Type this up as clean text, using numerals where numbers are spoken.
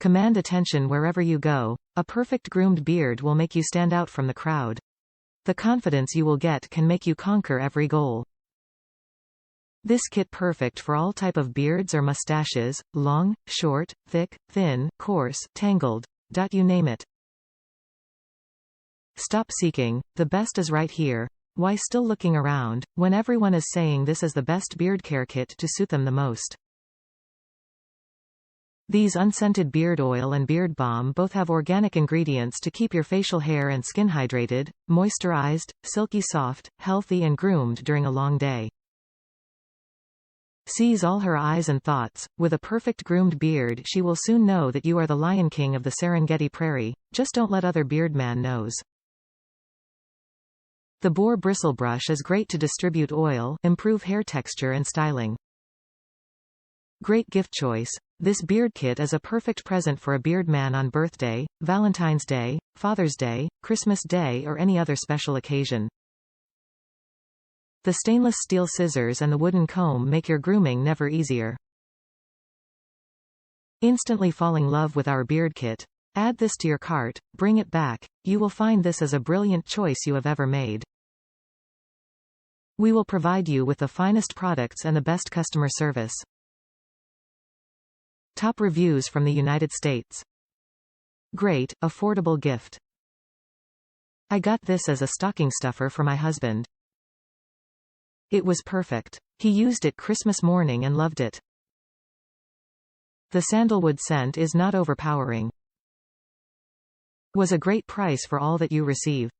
Command attention wherever you go. A perfect groomed beard will make you stand out from the crowd. The confidence you will get can make you conquer every goal. This kit perfect for all type of beards or mustaches, long, short, thick, thin, coarse, tangled. You name it. Stop seeking, the best is right here. Why still looking around, when everyone is saying this is the best beard care kit to suit them the most? These unscented beard oil and beard balm both have organic ingredients to keep your facial hair and skin hydrated, moisturized, silky soft, healthy and groomed during a long day. Seize all her eyes and thoughts. With a perfect groomed beard, she will soon know that you are the Lion King of the Serengeti Prairie. Just don't let other beard man knows. The Boar Bristle Brush is great to distribute oil, improve hair texture and styling. Great gift choice. This beard kit is a perfect present for a beard man on birthday, Valentine's Day, Father's Day, Christmas Day or any other special occasion. The stainless steel scissors and the wooden comb make your grooming never easier. Instantly falling in love with our beard kit? Add this to your cart, bring it back. You will find this is a brilliant choice you have ever made. We will provide you with the finest products and the best customer service. Top reviews from the United States. Great, affordable gift. I got this as a stocking stuffer for my husband. It was perfect. He used it Christmas morning and loved it. The sandalwood scent is not overpowering. Was a great price for all that you receive.